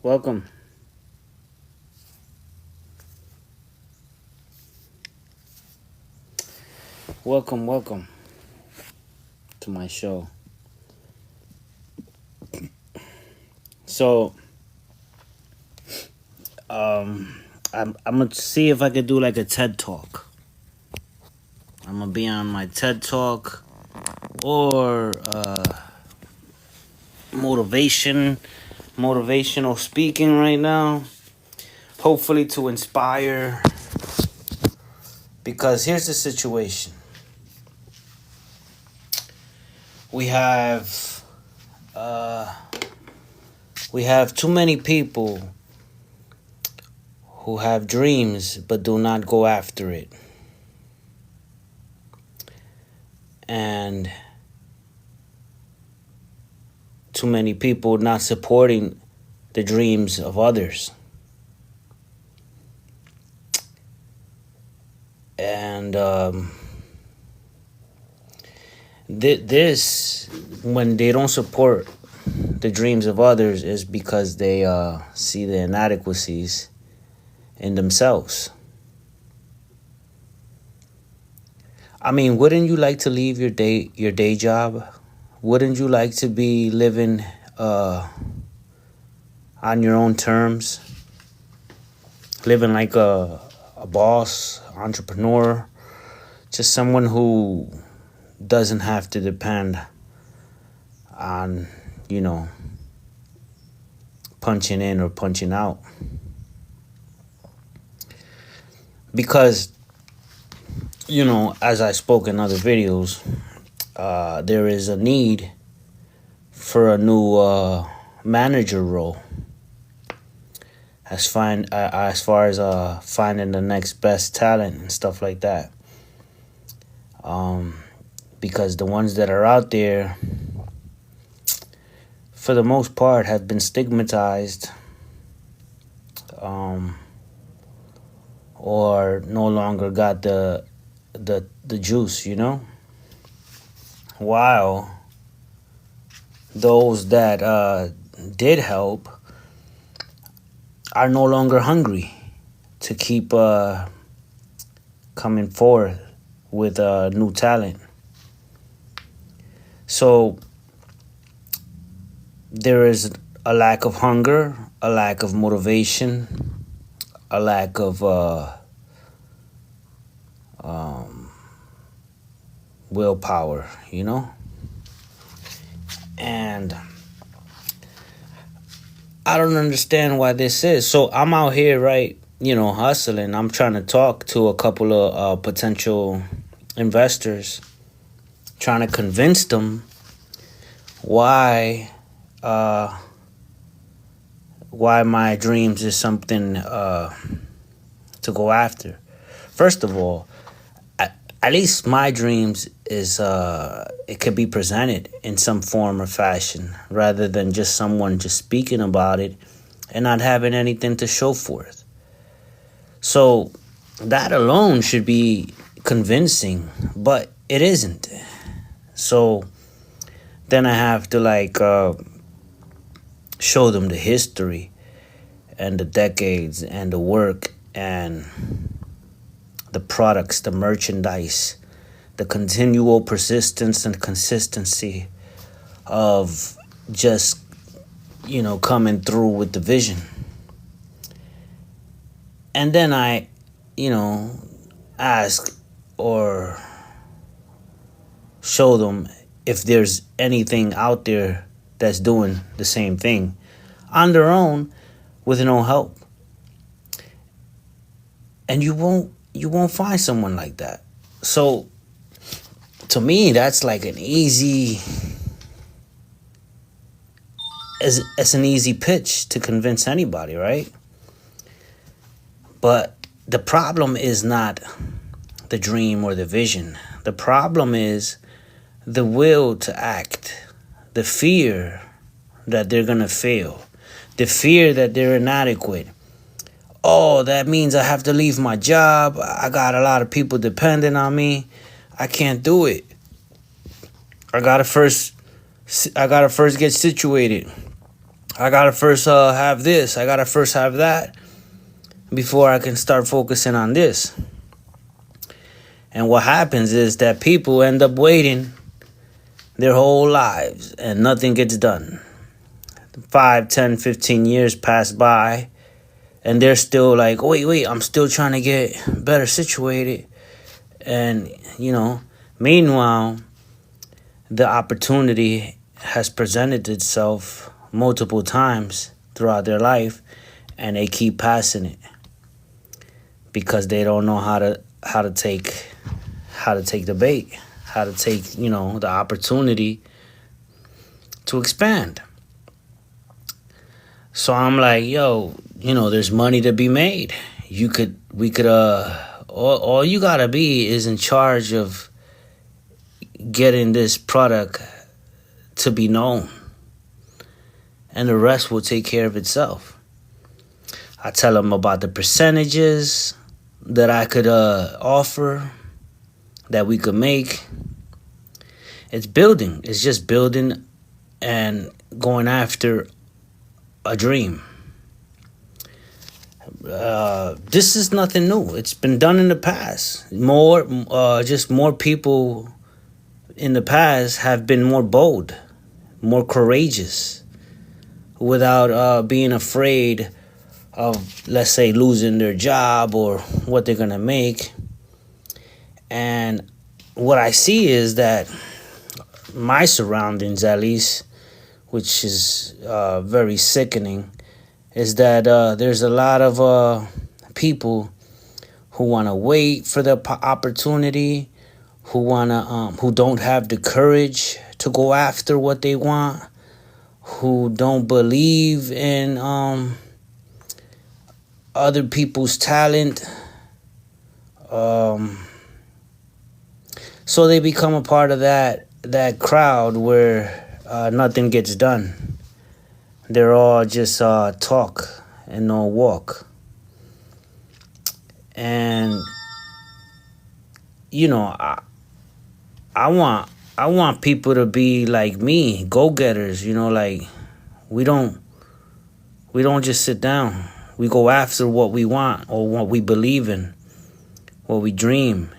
Welcome. Welcome to my show. So, I'm gonna see if I could do like a TED talk. I'm gonna be on my TED talk or motivational speaking right now. Hopefully to inspire. Because here's the situation. We have too many people who have dreams but do not go after it. And too many people not supporting the dreams of others. And this, when they don't support the dreams of others, is because they see the inadequacies in themselves. I mean, wouldn't you like to leave your day job? Wouldn't you like to be living on your own terms? Living like a boss, entrepreneur, just someone who doesn't have to depend on, punching in or punching out. Because, as I spoke in other videos, there is a need for a new manager role as far as finding the next best talent and stuff like that. Because the ones that are out there, for the most part, have been stigmatized, or no longer got the juice, While those that did help are no longer hungry to keep coming forth with new talent. So there is a lack of hunger, a lack of motivation, a lack of willpower, And I don't understand why this is. So I'm out here, right, hustling. I'm trying to talk to a couple of potential investors, trying to convince them why my dreams is something to go after. First of all, at least my dreams is it could be presented in some form or fashion, rather than just someone just speaking about it and not having anything to show for it. So that alone should be convincing, but it isn't. So then I have to show them the history and the decades and the work and the products, the merchandise, the continual persistence and consistency of just, coming through with the vision. And then I, ask or show them if there's anything out there that's doing the same thing on their own with no help. And you won't find someone like that. So to me, that's like an easy pitch to convince anybody, right? But the problem is not the dream or the vision. The problem is the will to act, the fear that they're going to fail, the fear that they're inadequate. Oh, that means I have to leave my job. I got a lot of people depending on me. I can't do it. I gotta first get situated. I gotta first have this. I gotta first have that before I can start focusing on this. And what happens is that people end up waiting their whole lives and nothing gets done. 5, 10, 15 years pass by and they're still like, wait, I'm still trying to get better situated. And, meanwhile, the opportunity has presented itself multiple times throughout their life and they keep passing it because they don't know how to take the bait, how to take, the opportunity to expand. So I'm like, yo, there's money to be made. All you gotta be is in charge of getting this product to be known, and the rest will take care of itself. I tell them about the percentages that I could offer, that we could make. It's building. It's just building and going after a dream. This is nothing new. It's been done in the past. More people in the past have been more bold, more courageous, without being afraid of, let's say, losing their job or what they're gonna make. And what I see is that my surroundings, at least, which is very sickening, is that there's a lot of people who want to wait for the opportunity, who don't have the courage to go after what they want, who don't believe in other people's talent. So they become a part of that crowd where nothing gets done. They're all just talk and no walk. And I want people to be like me, go-getters. Like we don't just sit down. We go after what we want or what we believe in, what we dream.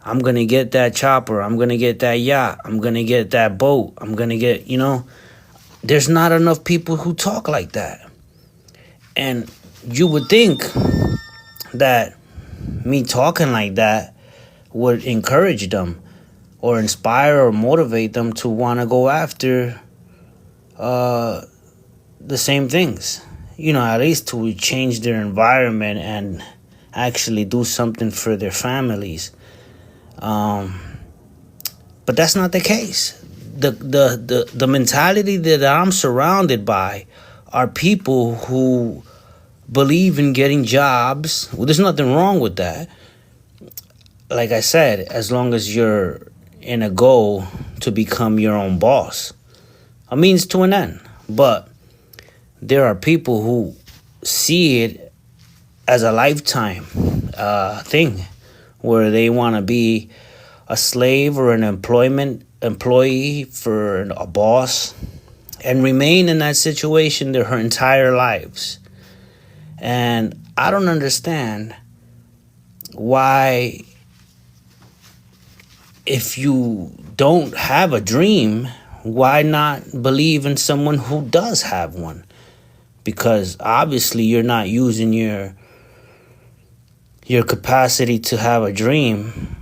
I'm gonna get that chopper. I'm gonna get that yacht. I'm gonna get that boat. I'm gonna get, there's not enough people who talk like that. And you would think that me talking like that would encourage them or inspire or motivate them to want to go after the same things. At least to change their environment and actually do something for their families. But that's not the case. The mentality that I'm surrounded by are people who believe in getting jobs. Well, there's nothing wrong with that. Like I said, as long as you're in a goal to become your own boss, a means to an end. But there are people who see it as a lifetime thing, where they want to be a slave or an employee for a boss and remain in that situation their entire lives. And I don't understand why, if you don't have a dream, why not believe in someone who does have one? Because obviously you're not using your capacity to have a dream.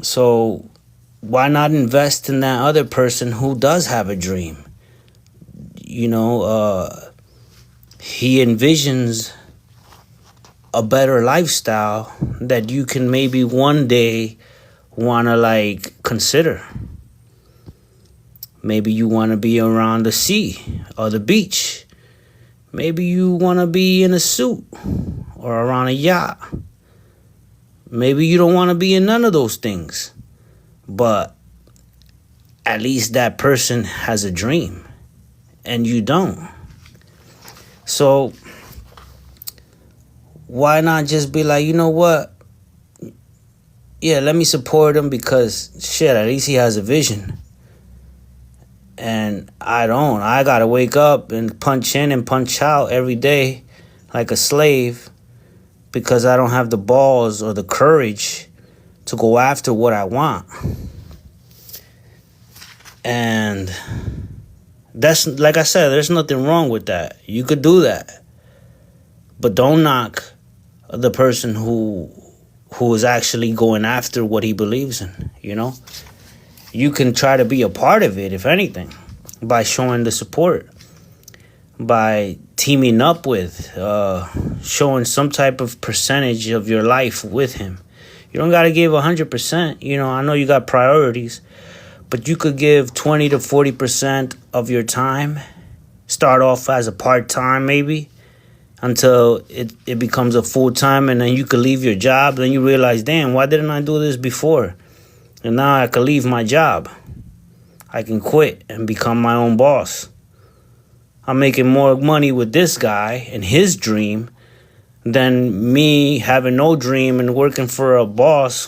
So why not invest in that other person who does have a dream? He envisions a better lifestyle that you can maybe one day want to consider. Maybe you want to be around the sea or the beach. Maybe you want to be in a suit or around a yacht. Maybe you don't want to be in none of those things. But at least that person has a dream and you don't. So why not just be like, you know what? Yeah, let me support him because, shit, at least he has a vision. And I don't. I gotta wake up and punch in and punch out every day like a slave because I don't have the balls or the courage to go after what I want. And that's, like I said, there's nothing wrong with that. You could do that. But don't knock the person who is actually going after what he believes in, you know? You can try to be a part of it, if anything, by showing the support, by teaming up with, showing some type of percentage of your life with him. You don't got to give 100%. You know, I know you got priorities, but you could give 20 to 40% of your time. Start off as a part-time maybe until it becomes a full-time, and then you could leave your job. Then you realize, damn, why didn't I do this before? And now I can leave my job. I can quit and become my own boss. I'm making more money with this guy and his dream than me having no dream and working for a boss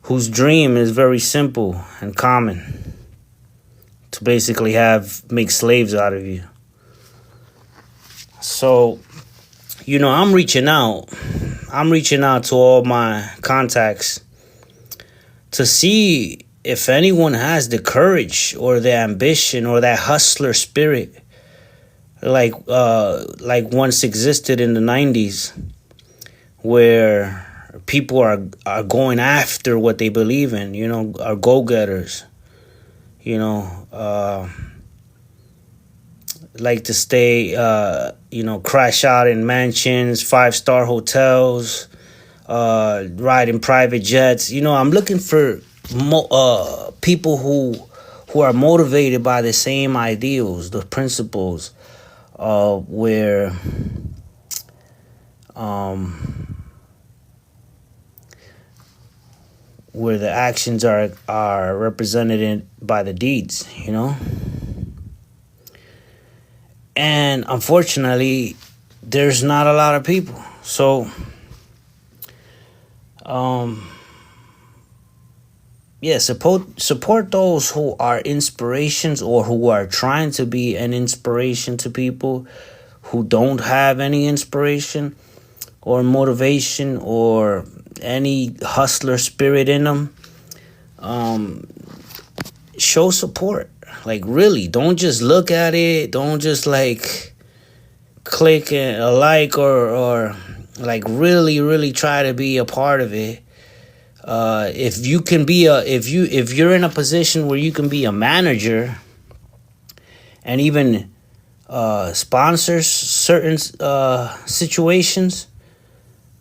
whose dream is very simple and common. To basically make slaves out of you. So, you know, I'm reaching out. I'm reaching out to all my contacts to see if anyone has the courage or the ambition or that hustler spirit like once existed in the 90s, where people are going after what they believe in, you know, are go-getters, you know, like to stay, you know, crash out in mansions, 5-star hotels, ride in private jets. You know, I'm looking for people who are motivated by the same ideals, the principles, where the actions are represented by the deeds, you know. And unfortunately, there's not a lot of people. So, yeah, support those who are inspirations or who are trying to be an inspiration to people who don't have any inspiration or motivation or any hustler spirit in them. Show support. Like, really, don't just look at it. Don't just like click a like or like really try to be a part of it. If you can be if you're in a position where you can be a manager and even sponsor certain situations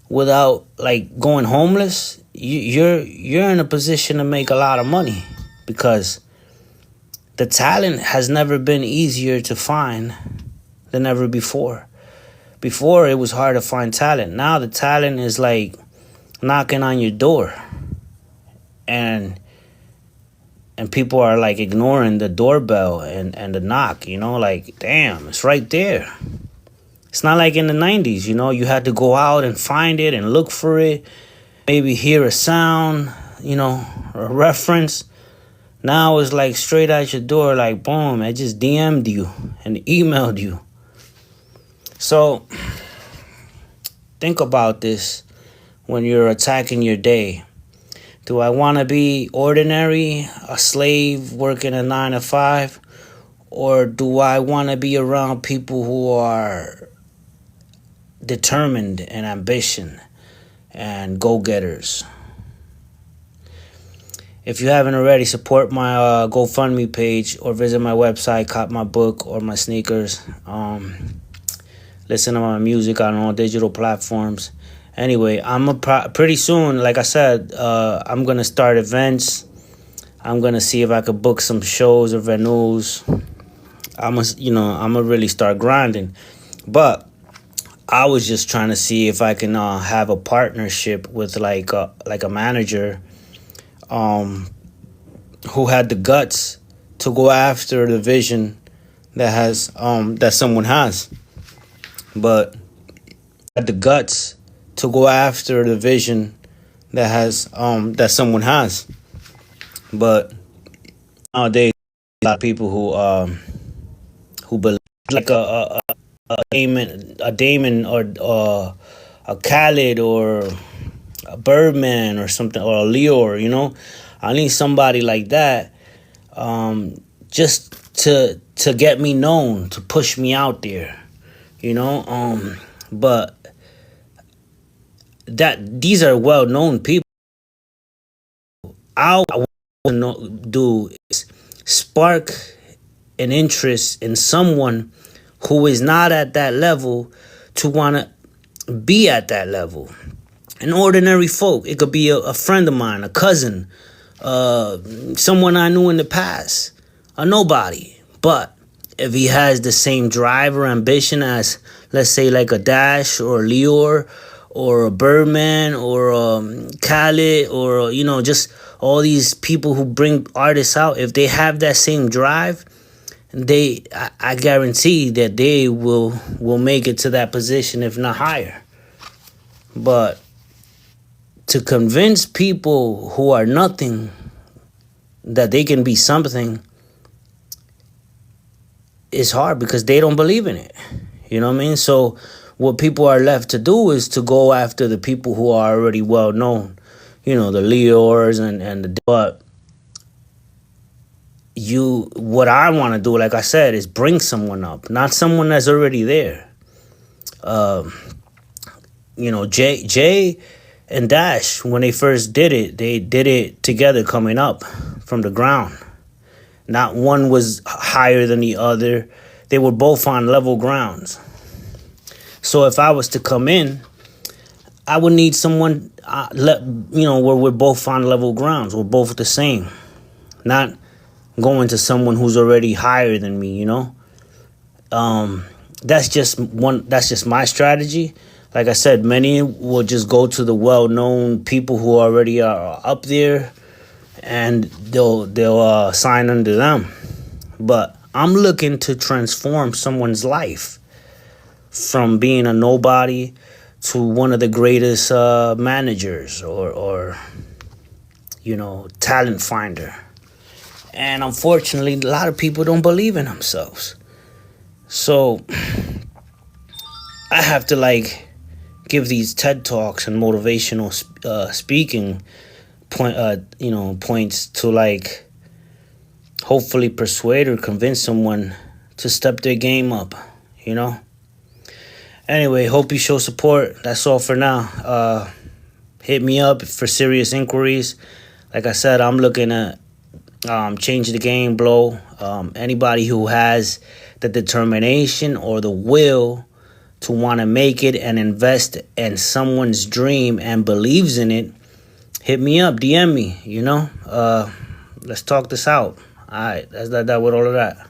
without like going homeless, you're in a position to make a lot of money, because the talent has never been easier to find than ever before. Before, it was hard to find talent. Now the talent is like knocking on your door. And people are like ignoring the doorbell and the knock, you know, like, damn, it's right there. It's not like in the 90s, you know, you had to go out and find it and look for it. Maybe hear a sound, you know, or a reference. Now it's like straight out your door, like, boom, I just DM'd you and emailed you. So think about this when you're attacking your day. Do I want to be ordinary, a slave working a 9 to 5? Or do I want to be around people who are determined and ambition and go-getters? If you haven't already, support my GoFundMe page or visit my website, cop my book or my sneakers. Listen to my music on all digital platforms. Anyway, pretty soon, like I said, I'm going to start events. I'm going to see if I could book some shows or venues. I'm going to really start grinding. But I was just trying to see if I can have a partnership with like a manager who had the guts to go after the vision that someone has. But had the guts to go after the vision that someone has. But nowadays, lot of people who believe like a Damon or a Khaled or a Birdman or something, or a Leor. I need somebody like that, just to get me known, to push me out there. But these are well known people. All I want to do is spark an interest in someone who is not at that level to want to be at that level. An ordinary folk. It could be a friend of mine, a cousin, someone I knew in the past, a nobody. But if he has the same drive or ambition as, let's say, like a Dash or a Leor or a Birdman or Khaled or, just all these people who bring artists out, if they have that same drive, I guarantee that they will make it to that position, if not higher. But to convince people who are nothing that they can be something is hard because they don't believe in it. You know what I mean? So what people are left to do is to go after the people who are already well known. The Leors and the... But what I want to do, like I said, is bring someone up, not someone that's already there. Jay and Dash, when they first did it, they did it together, coming up from the ground. Not one was higher than the other. They were both on level grounds. So if I was to come in, I would need someone, where we're both on level grounds. We're both the same. Not going to someone who's already higher than me, That's just my strategy. Like I said, many will just go to the well-known people who already are up there, and they'll sign under them. But I'm looking to transform someone's life from being a nobody to one of the greatest managers or talent finder. And unfortunately, a lot of people don't believe in themselves. So I have to give these TED Talks and motivational speaking points to hopefully persuade or convince someone to step their game up. Anyway, hope you show support. That's all for now. Hit me up for serious inquiries. Like I said, I'm looking at change the game, blow. Anybody who has the determination or the will to want to make it and invest in someone's dream and believes in it, hit me up, DM me, Let's talk this out. All right, that's that with all of that.